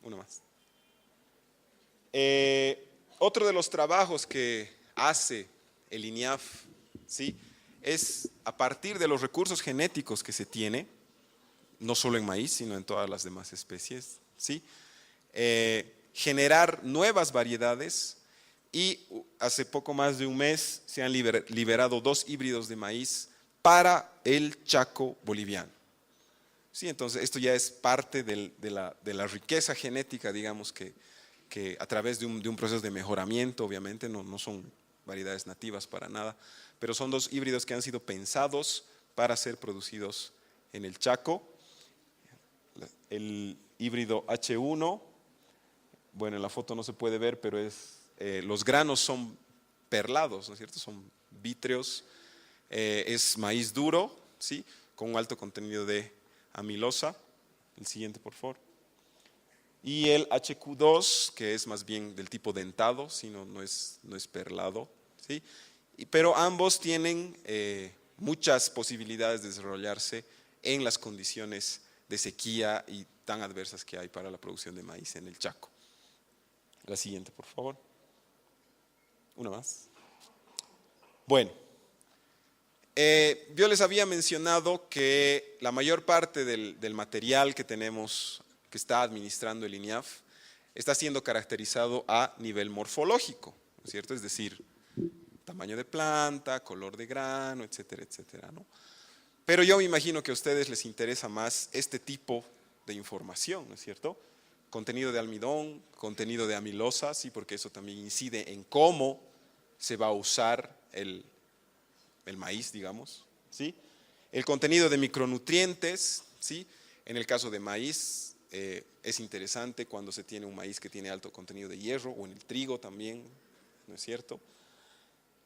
Una más. Otro de los trabajos que hace el INIAF, ¿sí?, es a partir de los recursos genéticos que se tiene, no solo en maíz, sino en todas las demás especies, ¿sí?, generar nuevas variedades, y hace poco más de un mes se han liberado 2 híbridos de maíz para el Chaco boliviano. Sí, entonces esto ya es parte de la riqueza genética, digamos, que a través de un proceso de mejoramiento, obviamente, no son variedades nativas para nada, pero son 2 híbridos que han sido pensados para ser producidos en el Chaco. El híbrido H1, bueno, en la foto no se puede ver, pero los granos son perlados, ¿no es cierto? Son vítreos, es maíz duro, ¿sí?, con un alto contenido de amilosa. El siguiente, por favor. Y el HQ2, que es más bien del tipo dentado, ¿sí?, no es perlado, ¿sí?, pero ambos tienen muchas posibilidades de desarrollarse en las condiciones de sequía y tan adversas que hay para la producción de maíz en el Chaco. La siguiente, por favor. Una más. Bueno, yo les había mencionado que la mayor parte del material que tenemos, que está administrando el INIAF, está siendo caracterizado a nivel morfológico, ¿no es cierto? Es decir, tamaño de planta, color de grano, etcétera, etcétera, ¿no? Pero yo me imagino que a ustedes les interesa más este tipo de información, ¿no es cierto? Contenido de almidón, contenido de amilosa, sí, porque eso también incide en cómo se va a usar el maíz, digamos, ¿sí? El contenido de micronutrientes, ¿sí? En el caso de maíz, es interesante cuando se tiene un maíz que tiene alto contenido de hierro, o en el trigo también, ¿no es cierto?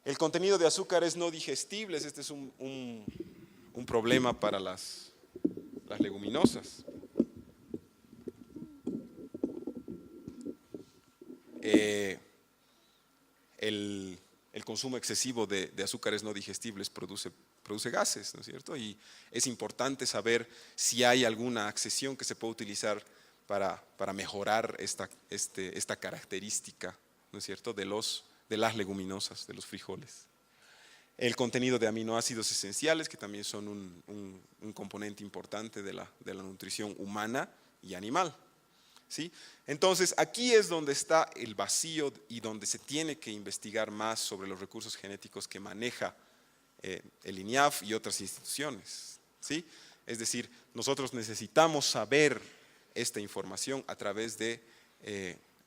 El contenido de azúcares no digestibles, este es un problema para las leguminosas. El consumo excesivo de azúcares no digestibles produce gases, ¿no es cierto? Y es importante saber si hay alguna accesión que se puede utilizar para mejorar esta característica, ¿no es cierto?, de las leguminosas, de los frijoles. El contenido de aminoácidos esenciales, que también son un componente importante de la nutrición humana y animal, ¿sí? Entonces, aquí es donde está el vacío y donde se tiene que investigar más sobre los recursos genéticos que maneja el INIAF y otras instituciones, ¿sí? Es decir, nosotros necesitamos saber esta información a través de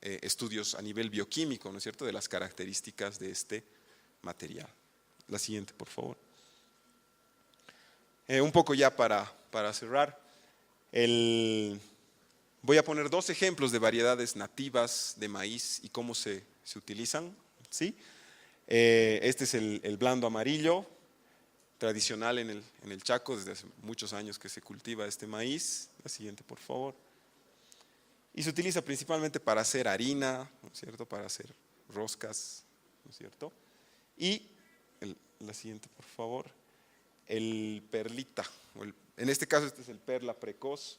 estudios a nivel bioquímico, ¿no es cierto?, de las características de este material. La siguiente, por favor. Un poco ya para cerrar, voy a poner 2 ejemplos de variedades nativas de maíz y cómo se utilizan, ¿sí? Este es el blando amarillo, tradicional en el Chaco, desde hace muchos años que se cultiva este maíz. La siguiente, por favor. Y se utiliza principalmente para hacer harina, ¿no es cierto?, para hacer roscas, ¿no es cierto? Y la siguiente, por favor. El perlita, en este caso este es el perla precoz.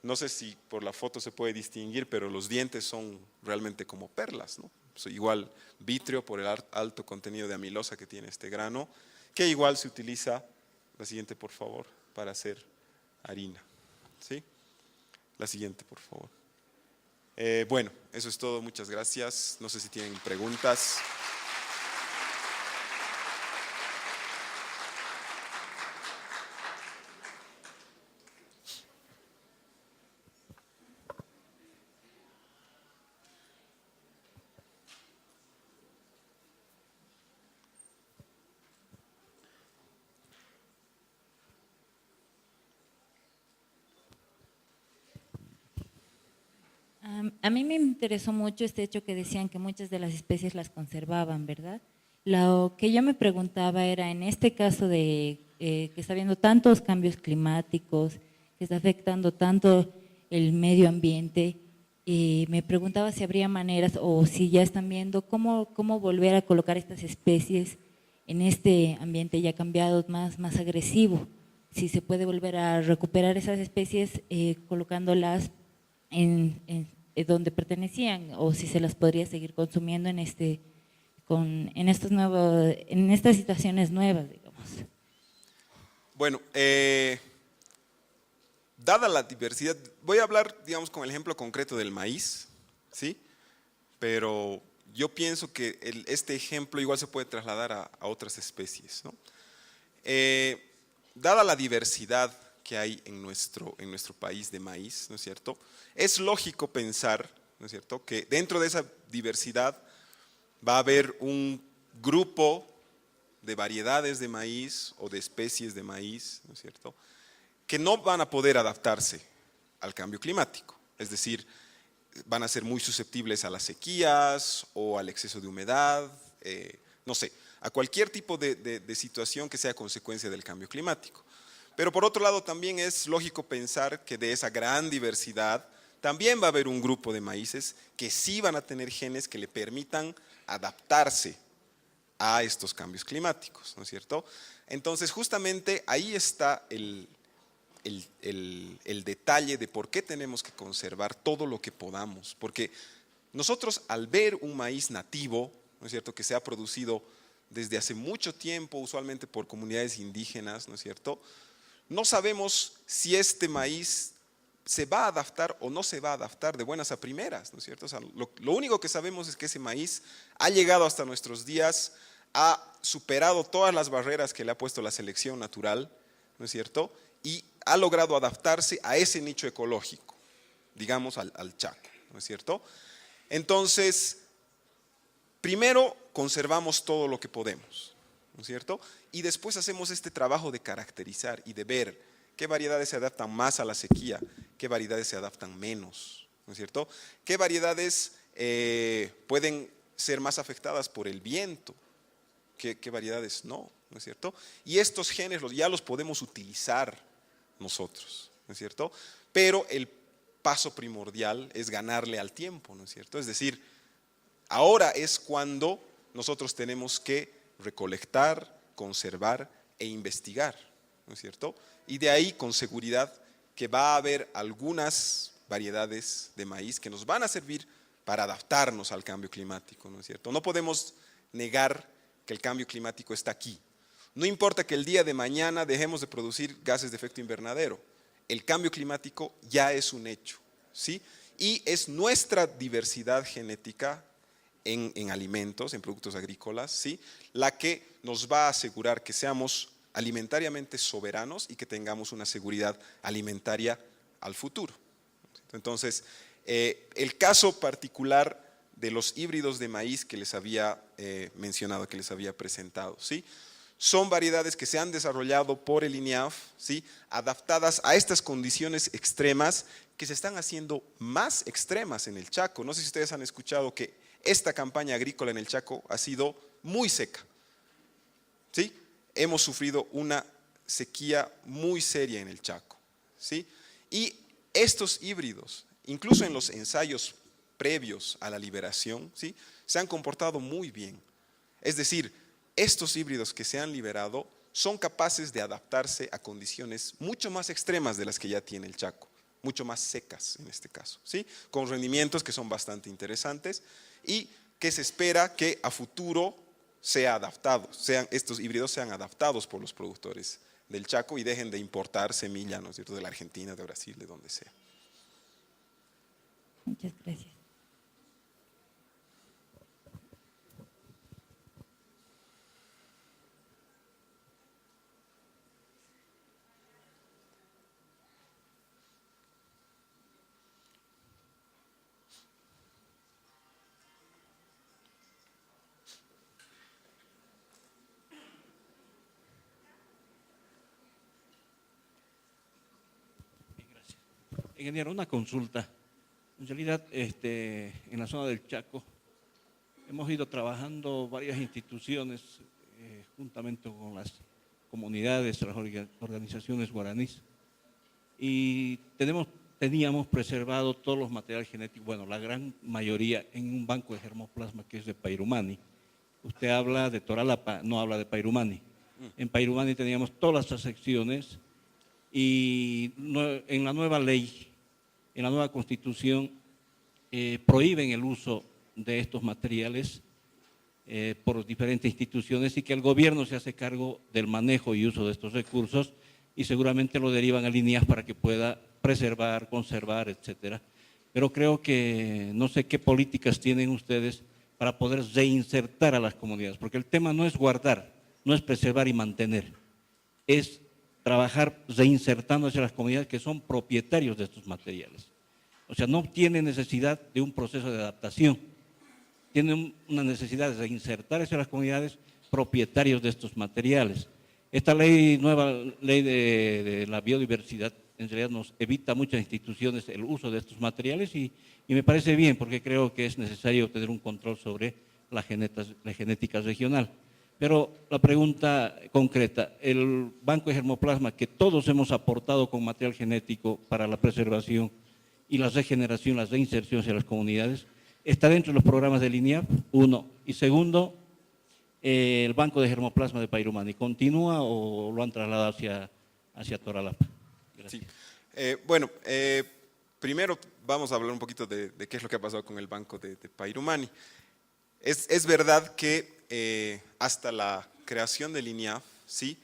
No sé si por la foto se puede distinguir, pero los dientes son realmente como perlas, ¿no? Igual vítreo por el alto contenido de amilosa que tiene este grano, que igual se utiliza, la siguiente por favor, para hacer harina, ¿sí? La siguiente por favor. Bueno, eso es todo, muchas gracias. No sé si tienen preguntas. A mí me interesó mucho este hecho que decían que muchas de las especies las conservaban, ¿verdad? Lo que yo me preguntaba era, en este caso de que está habiendo tantos cambios climáticos, que está afectando tanto el medio ambiente, me preguntaba si habría maneras o si ya están viendo cómo volver a colocar estas especies en este ambiente ya cambiado, más agresivo. Si se puede volver a recuperar esas especies colocándolas donde pertenecían, o si se las podría seguir consumiendo en en estas situaciones nuevas, digamos. Bueno, dada la diversidad, voy a hablar, digamos, con el ejemplo concreto del maíz, ¿sí? Pero yo pienso que este ejemplo igual se puede trasladar a otras especies, ¿no? Dada la diversidad que hay en nuestro país de maíz, ¿no es cierto? Es lógico pensar, ¿no es cierto?, que dentro de esa diversidad va a haber un grupo de variedades de maíz o de especies de maíz, ¿no es cierto?, que no van a poder adaptarse al cambio climático. Es decir, van a ser muy susceptibles a las sequías o al exceso de humedad, no sé, a cualquier tipo de situación que sea consecuencia del cambio climático. Pero por otro lado también es lógico pensar que de esa gran diversidad también va a haber un grupo de maíces que sí van a tener genes que le permitan adaptarse a estos cambios climáticos, ¿no es cierto? Entonces justamente ahí está el detalle de por qué tenemos que conservar todo lo que podamos, porque nosotros al ver un maíz nativo, ¿no es cierto?, que se ha producido desde hace mucho tiempo, usualmente por comunidades indígenas, ¿no es cierto?, no sabemos si este maíz se va a adaptar o no se va a adaptar de buenas a primeras, ¿no es cierto? O sea, lo único que sabemos es que ese maíz ha llegado hasta nuestros días, ha superado todas las barreras que le ha puesto la selección natural, ¿no es cierto?, y ha logrado adaptarse a ese nicho ecológico, digamos al Chaco, ¿no es cierto? Entonces, primero conservamos todo lo que podemos, ¿no es cierto? Y después hacemos este trabajo de caracterizar y de ver qué variedades se adaptan más a la sequía, qué variedades se adaptan menos, ¿no es cierto? Qué variedades pueden ser más afectadas por el viento, qué variedades no, ¿no es cierto? Y estos genes ya los podemos utilizar nosotros, ¿no es cierto? Pero el paso primordial es ganarle al tiempo, ¿no es cierto? Es decir, ahora es cuando nosotros tenemos que recolectar, conservar e investigar, ¿no es cierto? Y de ahí con seguridad que va a haber algunas variedades de maíz que nos van a servir para adaptarnos al cambio climático, ¿no es cierto? No podemos negar que el cambio climático está aquí. No importa que el día de mañana dejemos de producir gases de efecto invernadero, el cambio climático ya es un hecho, ¿sí? Y es nuestra diversidad genética en alimentos, en productos agrícolas, ¿sí?, la que nos va a asegurar que seamos alimentariamente soberanos y que tengamos una seguridad alimentaria al futuro. Entonces, el caso particular de los híbridos de maíz que les había mencionado, que les había presentado, ¿sí?, son variedades que se han desarrollado por el INEAF, ¿sí?, adaptadas a estas condiciones extremas que se están haciendo más extremas en el Chaco. No sé si ustedes han escuchado que esta campaña agrícola en el Chaco ha sido muy seca, ¿sí? Hemos sufrido una sequía muy seria en el Chaco, ¿sí? Y estos híbridos, incluso en los ensayos previos a la liberación, ¿sí?, se han comportado muy bien. Es decir, estos híbridos que se han liberado son capaces de adaptarse a condiciones mucho más extremas de las que ya tiene el Chaco, mucho más secas en este caso, ¿sí?, con rendimientos que son bastante interesantes y que se espera que a futuro sea adaptado, estos híbridos sean adaptados por los productores del Chaco y dejen de importar semilla, ¿no es cierto?, de la Argentina, de Brasil, de donde sea. Muchas gracias. Ingeniero, una consulta. En realidad, en la zona del Chaco hemos ido trabajando varias instituciones juntamente con las comunidades, las organizaciones guaraníes, y teníamos preservado todos los materiales genéticos, bueno, la gran mayoría en un banco de germoplasma que es de Pairumani. Usted habla de Toralapa, no habla de Pairumani. En Pairumani teníamos todas las transacciones y en la nueva ley, en la nueva constitución, prohíben el uso de estos materiales por diferentes instituciones y que el gobierno se hace cargo del manejo y uso de estos recursos y seguramente lo derivan al INIAF para que pueda preservar, conservar, etcétera. Pero creo que no sé qué políticas tienen ustedes para poder reinsertar a las comunidades, porque el tema no es guardar, no es preservar y mantener, es trabajar reinsertando hacia las comunidades que son propietarios de estos materiales. O sea, no tiene necesidad de un proceso de adaptación, tienen una necesidad de reinsertar hacia las comunidades propietarios de estos materiales. Esta ley, nueva ley de la biodiversidad, en realidad nos evita a muchas instituciones el uso de estos materiales y me parece bien porque creo que es necesario tener un control sobre la genética regional. Pero la pregunta concreta, el banco de germoplasma que todos hemos aportado con material genético para la preservación y la regeneración, la reinserción hacia las comunidades, ¿está dentro de los programas del INIAF? Uno. Y segundo, el banco de germoplasma de Pairumani, ¿continúa o lo han trasladado hacia Toralapa? Gracias. Sí. Primero vamos a hablar un poquito de qué es lo que ha pasado con el banco de Pairumani. Es verdad que hasta la creación del INIAF, ¿sí?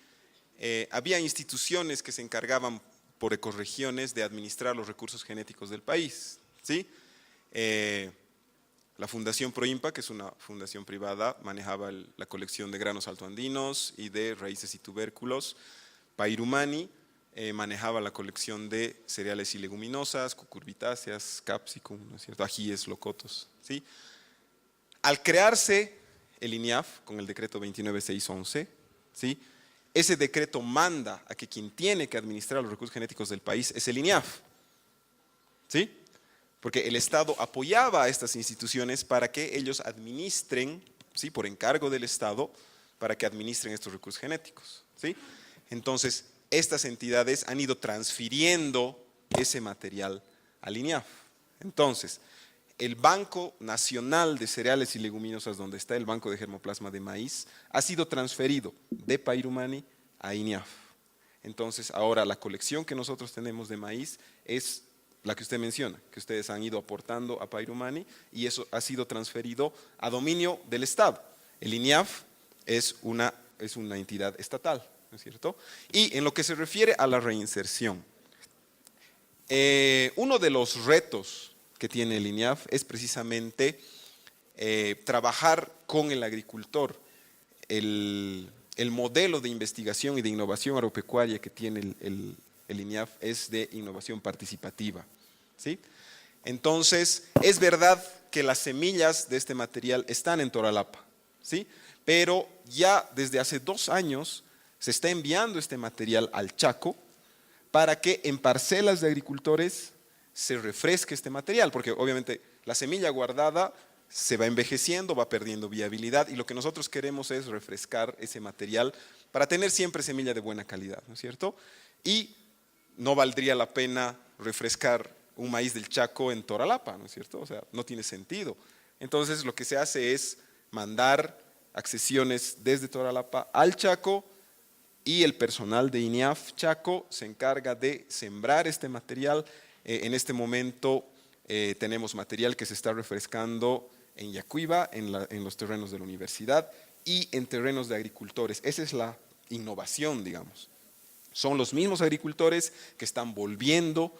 Había instituciones que se encargaban por ecorregiones de administrar los recursos genéticos del país, ¿sí? La Fundación Proimpa, que es una fundación privada, manejaba la colección de granos altoandinos y de raíces y tubérculos. Pairumani manejaba la colección de cereales y leguminosas, cucurbitáceas, capsicum, ¿no es cierto?, ajíes, locotos, ¿sí? Al crearse el INIAF con el decreto 29611, ¿sí?, ese decreto manda a que quien tiene que administrar los recursos genéticos del país es el INIAF, ¿sí? Porque el Estado apoyaba a estas instituciones para que ellos administren, ¿sí?, por encargo del Estado, para que administren estos recursos genéticos, ¿sí? Entonces, estas entidades han ido transfiriendo ese material al INIAF. Entonces, el Banco Nacional de Cereales y Leguminosas, donde está el Banco de Germoplasma de Maíz, ha sido transferido de Pairumani a INIAF. Entonces, ahora la colección que nosotros tenemos de maíz es la que usted menciona, que ustedes han ido aportando a Pairumani y eso ha sido transferido a dominio del Estado. El INIAF es una entidad estatal, ¿no es cierto? Y en lo que se refiere a la reinserción, uno de los retos que tiene el INIAF es precisamente trabajar con el agricultor. El modelo de investigación y de innovación agropecuaria que tiene el INIAF es de innovación participativa, ¿sí? Entonces, es verdad que las semillas de este material están en Toralapa, ¿sí? Pero ya desde hace 2 años se está enviando este material al Chaco para que en parcelas de agricultores se refresque este material, porque obviamente la semilla guardada se va envejeciendo, va perdiendo viabilidad y lo que nosotros queremos es refrescar ese material para tener siempre semilla de buena calidad, ¿no es cierto? Y no valdría la pena refrescar un maíz del Chaco en Toralapa, ¿no es cierto? O sea, no tiene sentido. Entonces lo que se hace es mandar accesiones desde Toralapa al Chaco y el personal de INIAF Chaco se encarga de sembrar este material. En este momento tenemos material que se está refrescando en Yacuiba, en los terrenos de la universidad y en terrenos de agricultores. Esa es la innovación, digamos. Son los mismos agricultores que están volviendo